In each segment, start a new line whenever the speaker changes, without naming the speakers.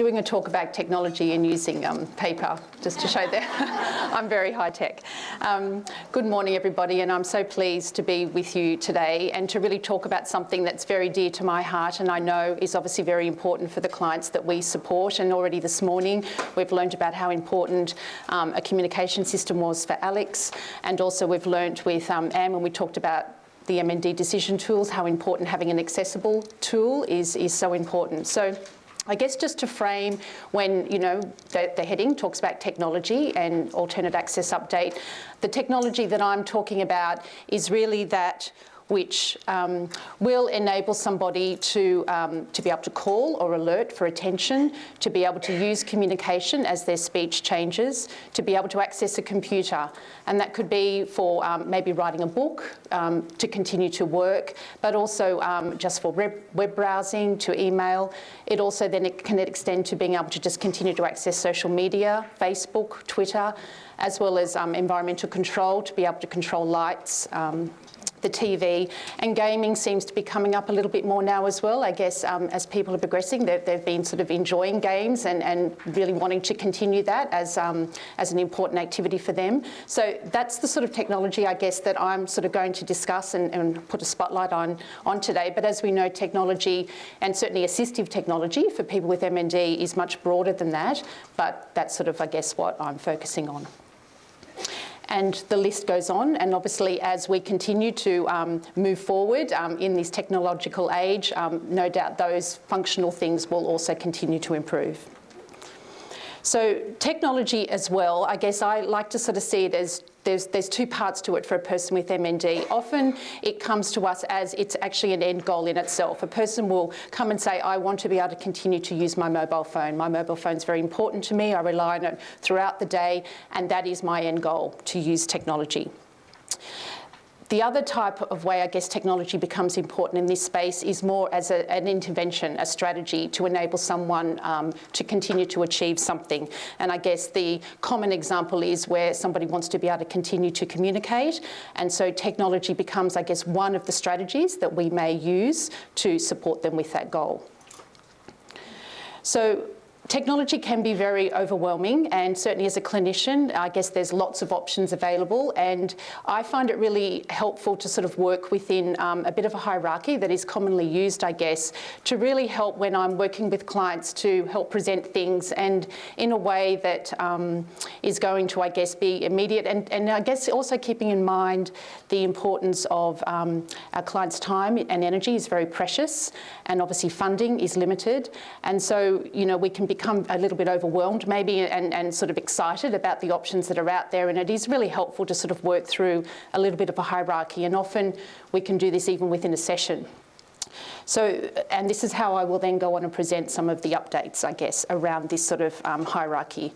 doing a talk about technology and using paper, just to show that I'm very high tech. Good morning, everybody, and I'm so pleased to be with you today and to really talk about something that's very dear to my heart and I know is obviously very important for the clients that we support. And already this morning, we've learned about how important a communication system was for Alex, and also we've learned with Anne when we talked about the MND decision tools, how important having an accessible tool is so important. So I guess just to frame, when the heading talks about technology and alternate access update, the technology that I'm talking about is really that which will enable somebody to be able to call or alert for attention, to be able to use communication as their speech changes, to be able to access a computer. And that could be for maybe writing a book, to continue to work, but also just for web browsing, to email. It also then can extend to being able to just continue to access social media, Facebook, Twitter, as well as environmental control, to be able to control lights, the TV, and gaming seems to be coming up a little bit more now as well. I guess as people are progressing, they've been sort of enjoying games and really wanting to continue that as an important activity for them. So that's the sort of technology, I guess, that I'm sort of going to discuss and put a spotlight on today. But as we know, technology, and certainly assistive technology for people with MND, is much broader than that. But that's sort of, I guess, what I'm focusing on. And the list goes on, and obviously as we continue to move forward in this technological age, no doubt those functional things will also continue to improve. So technology as well, I guess I like to sort of see it as there's two parts to it for a person with MND. Often it comes to us as it's actually an end goal in itself. A person will come and say, I want to be able to continue to use my mobile phone. My mobile phone is very important to me. I rely on it throughout the day, and that is my end goal, to use technology. The other type of way, I guess, technology becomes important in this space is more as an intervention, a strategy to enable someone to continue to achieve something. And I guess the common example is where somebody wants to be able to continue to communicate. And so technology becomes, I guess, one of the strategies that we may use to support them with that goal. So technology can be very overwhelming, and certainly as a clinician, I guess there's lots of options available, and I find it really helpful to sort of work within a bit of a hierarchy that is commonly used, I guess, to really help when I'm working with clients to help present things and in a way that is going to, I guess, be immediate, and I guess also keeping in mind the importance of our clients' time and energy is very precious, and obviously funding is limited, and so, we can become a little bit overwhelmed maybe and sort of excited about the options that are out there, and it is really helpful to sort of work through a little bit of a hierarchy, and often we can do this even within a session. So, and this is how I will then go on and present some of the updates, I guess, around this sort of hierarchy.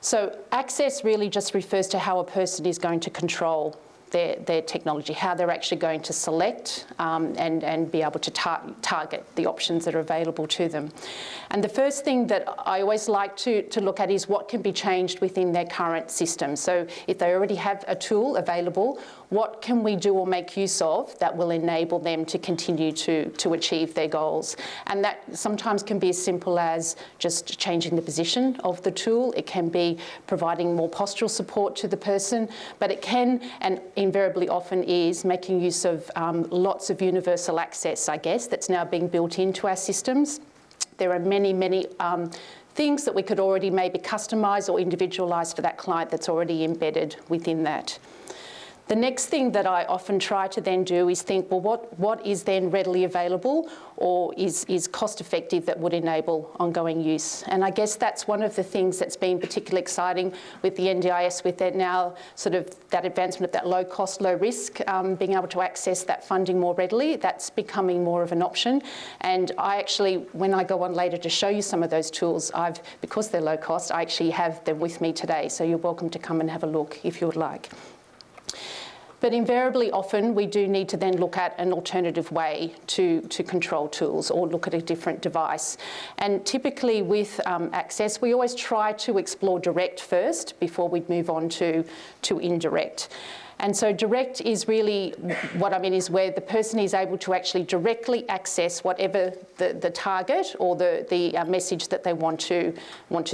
So access really just refers to how a person is going to control their technology, how they're actually going to select and be able to target the options that are available to them. And the first thing that I always like to look at is what can be changed within their current system. So if they already have a tool available, what can we do or make use of that will enable them to continue to achieve their goals? And that sometimes can be as simple as just changing the position of the tool. It can be providing more postural support to the person, but it can, and invariably often is, making use of lots of universal access, I guess, that's now being built into our systems. There are many, many things that we could already maybe customise or individualise for that client that's already embedded within that. The next thing that I often try to then do is think, well, what is then readily available or is cost effective that would enable ongoing use? And I guess that's one of the things that's been particularly exciting with the NDIS, with that now sort of that advancement of that low cost, low risk, being able to access that funding more readily, that's becoming more of an option. And I actually, when I go on later to show you some of those tools, because they're low cost, I actually have them with me today. So you're welcome to come and have a look if you would like. But invariably often we do need to then look at an alternative way to control tools or look at a different device. And typically with access, we always try to explore direct first before we move on to indirect. And so direct is really, what I mean is where the person is able to actually directly access whatever the target or the message that they want to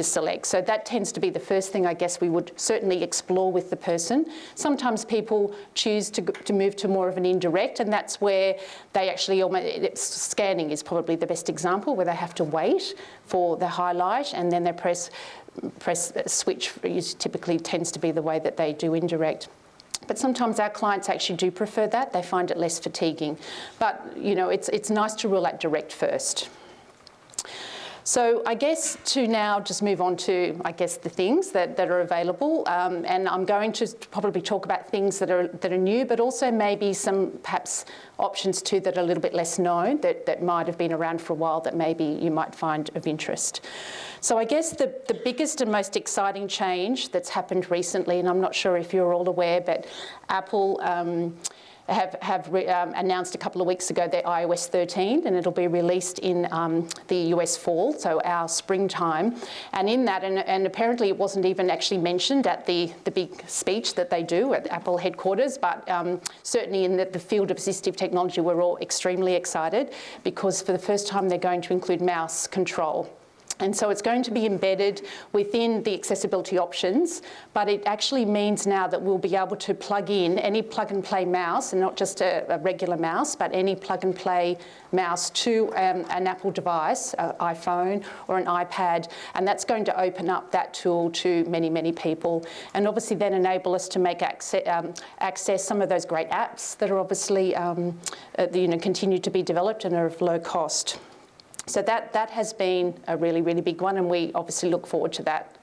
select. So that tends to be the first thing I guess we would certainly explore with the person. Sometimes people choose to move to more of an indirect, and that's where they actually scanning is probably the best example, where they have to wait for the highlight and then they press switch. Typically tends to be the way that they do indirect. But sometimes our clients actually do prefer that. They find it less fatiguing. But, you know, it's nice to rule out direct first. So I guess to now just move on to, I guess, the things that are available. And I'm going to probably talk about things that are new, but also maybe some perhaps options too that are a little bit less known, that might have been around for a while, that maybe you might find of interest. So I guess the biggest and most exciting change that's happened recently, and I'm not sure if you're all aware, but Apple have announced a couple of weeks ago their iOS 13, and it'll be released in the US fall, so our springtime. And in that, and apparently it wasn't even actually mentioned at the big speech that they do at Apple headquarters, but certainly in the field of assistive technology, we're all extremely excited because for the first time they're going to include mouse control. And so it's going to be embedded within the accessibility options, but it actually means now that we'll be able to plug in any plug-and-play mouse, and not just a regular mouse, but any plug-and-play mouse to an Apple device, an iPhone or an iPad, and that's going to open up that tool to many, many people, and obviously then enable us to make access some of those great apps that are obviously continue to be developed and are of low cost. So that has been a really, really big one, and we obviously look forward to that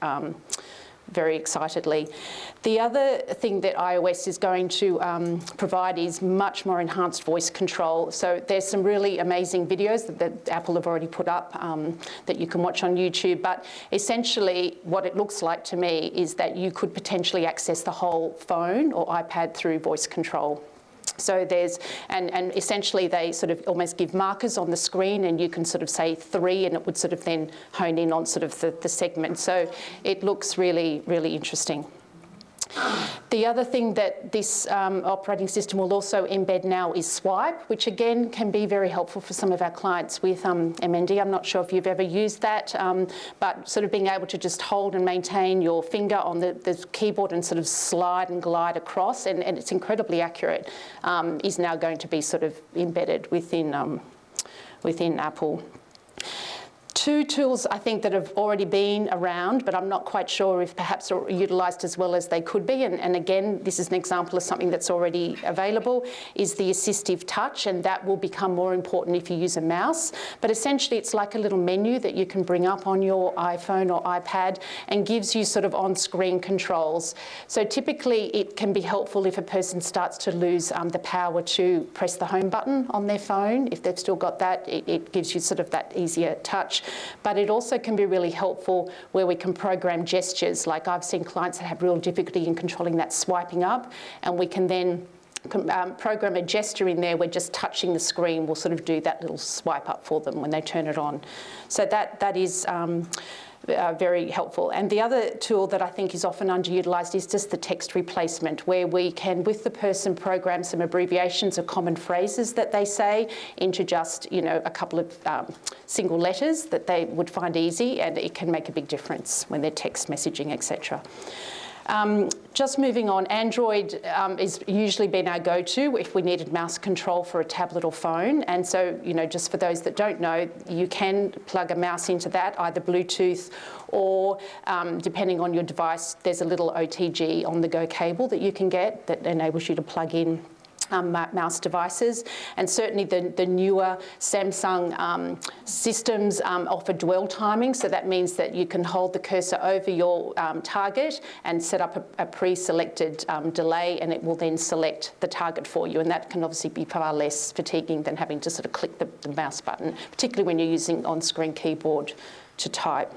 very excitedly. The other thing that iOS is going to provide is much more enhanced voice control. So there's some really amazing videos that Apple have already put up that you can watch on YouTube, but essentially what it looks like to me is that you could potentially access the whole phone or iPad through voice control. So there's, and essentially they sort of almost give markers on the screen, and you can sort of say 3 and it would sort of then hone in on sort of the segment. So it looks really, really interesting. The other thing that this operating system will also embed now is Swipe, which again can be very helpful for some of our clients with MND. I'm not sure if you've ever used that, but sort of being able to just hold and maintain your finger on the keyboard and sort of slide and glide across, and it's incredibly accurate, is now going to be sort of embedded within Apple. Two tools I think that have already been around, but I'm not quite sure if perhaps are utilised as well as they could be, and again, this is an example of something that's already available, is the assistive touch, and that will become more important if you use a mouse. But essentially it's like a little menu that you can bring up on your iPhone or iPad and gives you sort of on-screen controls. So typically it can be helpful if a person starts to lose the power to press the home button on their phone. If they've still got that, it gives you sort of that easier touch. But it also can be really helpful where we can program gestures. Like I've seen clients that have real difficulty in controlling that swiping up, and we can then program a gesture in there where just touching the screen will sort of do that little swipe up for them when they turn it on. So that is very helpful. And the other tool that I think is often underutilised is just the text replacement, where we can, with the person, program some abbreviations or common phrases that they say into just, you know, a couple of single letters that they would find easy, and it can make a big difference when they're text messaging, etc. Just moving on, Android is usually been our go-to if we needed mouse control for a tablet or phone. And so, you know, just for those that don't know, you can plug a mouse into that, either Bluetooth or, depending on your device, there's a little OTG on-the-go cable that you can get that enables you to plug in mouse devices. And certainly the newer Samsung systems offer dwell timing, so that means that you can hold the cursor over your target and set up a pre-selected delay, and it will then select the target for you, and that can obviously be far less fatiguing than having to sort of click the mouse button, particularly when you're using on-screen keyboard to type.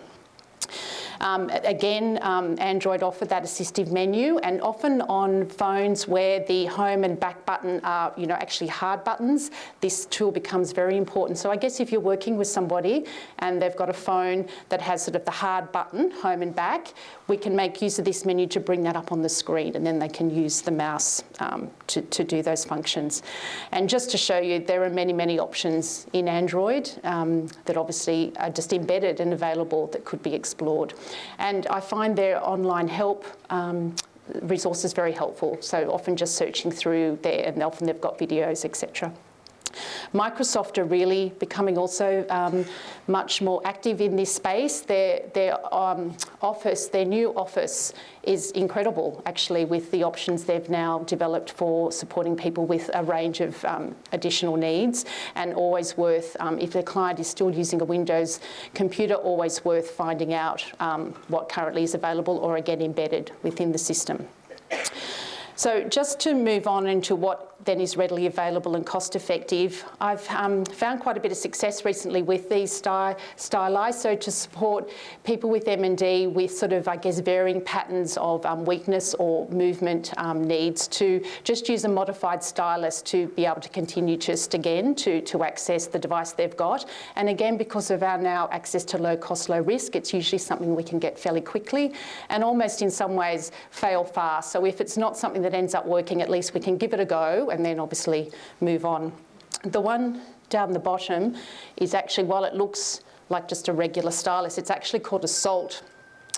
Android offered that assistive menu, and often on phones where the home and back button are, actually hard buttons, this tool becomes very important. So I guess if you're working with somebody and they've got a phone that has sort of the hard button, home and back, we can make use of this menu to bring that up on the screen, and then they can use the mouse to do those functions. And just to show you, there are many, many options in Android that obviously are just embedded and available that could be explored. And I find their online help resources very helpful. So often just searching through there, and often they've got videos, etc. Microsoft are really becoming also much more active in this space. Their Office, their new Office is incredible, actually, with the options they've now developed for supporting people with a range of additional needs, and always worth, if the client is still using a Windows computer, always worth finding out what currently is available or again embedded within the system. So just to move on into what then is readily available and cost effective, I've found quite a bit of success recently with these styli, so to support people with M&D with sort of, I guess, varying patterns of weakness or movement needs, to just use a modified stylus to be able to continue just again to access the device they've got. And again, because of our now access to low cost, low risk, it's usually something we can get fairly quickly and almost in some ways fail fast. So if it's not something that ends up working, at least we can give it a go and then obviously move on. The one down the bottom is actually, while it looks like just a regular stylus, it's actually called a SALT,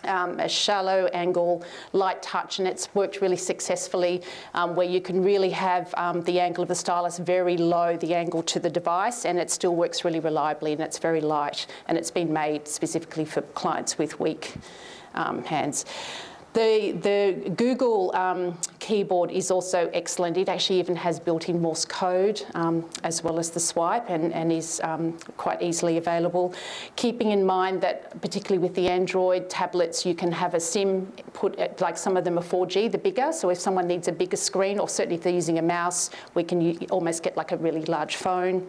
a shallow angle light touch, and it's worked really successfully where you can really have the angle of the stylus very low, the angle to the device, and it still works really reliably, and it's very light, and it's been made specifically for clients with weak hands. The Google keyboard is also excellent. It actually even has built-in Morse code as well as the swipe, and is quite easily available. Keeping in mind that particularly with the Android tablets, you can have a SIM put at, like some of them are 4G, the bigger, so if someone needs a bigger screen, or certainly if they're using a mouse, we can almost get like a really large phone.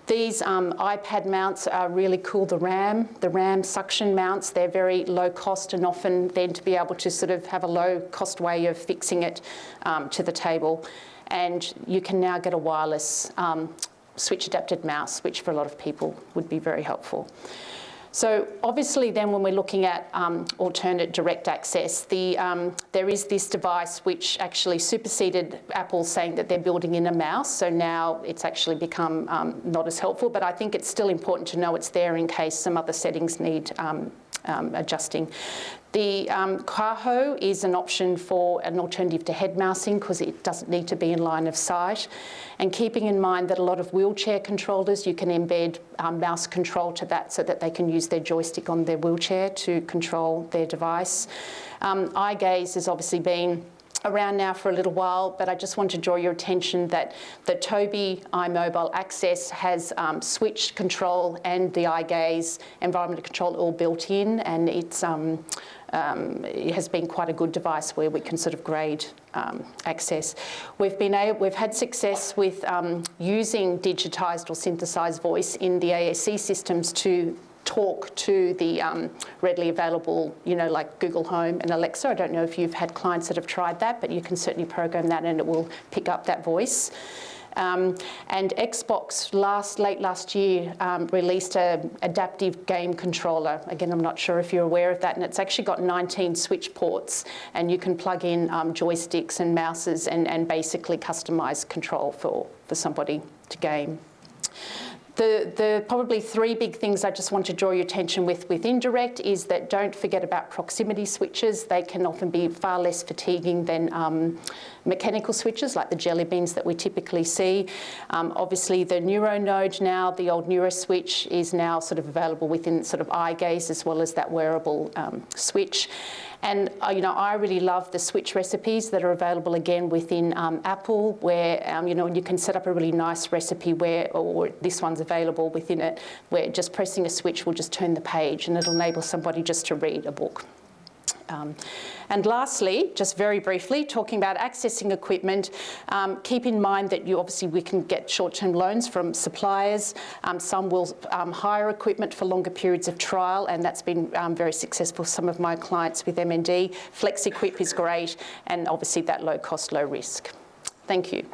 These iPad mounts are really cool. The RAM suction mounts, they're very low cost, and often then to be able to sort of have a low cost way of fixing it to the table. And you can now get a wireless switch adapted mouse, which for a lot of people would be very helpful. So obviously then when we're looking at alternate direct access, there is this device which actually superseded Apple saying that they're building in a mouse. So now it's actually become not as helpful, but I think it's still important to know it's there in case some other settings need adjusting. The Kaho is an option for an alternative to head mousing because it doesn't need to be in line of sight. And keeping in mind that a lot of wheelchair controllers, you can embed mouse control to that so that they can use their joystick on their wheelchair to control their device. Eye gaze has obviously been around now for a little while, but I just want to draw your attention that the Tobii iMobile Access has switch control and the eye gaze environmental control all built in, and it's it has been quite a good device where we can sort of grade access. We've had success with using digitised or synthesised voice in the AAC systems to talk to the readily available, like Google Home and Alexa. I don't know if you've had clients that have tried that, but you can certainly program that and it will pick up that voice. And Xbox late last year released an adaptive game controller. Again, I'm not sure if you're aware of that, and it's actually got 19 switch ports, and you can plug in joysticks and mouses and basically customise control for somebody to game. The probably three big things I just want to draw your attention with indirect is that don't forget about proximity switches. They can often be far less fatiguing than mechanical switches like the jelly beans that we typically see. Obviously the NeuroNode now, the old NeuroSwitch, is now sort of available within sort of eye gaze as well as that wearable switch. And I really love the switch recipes that are available again within Apple, where you can set up a really nice recipe or this one's available within it, where just pressing a switch will just turn the page and it'll enable somebody just to read a book. And lastly, just very briefly, talking about accessing equipment, keep in mind that we can get short-term loans from suppliers. Some will hire equipment for longer periods of trial, and that's been very successful for some of my clients with MND. FlexiEquip is great, and obviously that low cost, low risk. Thank you.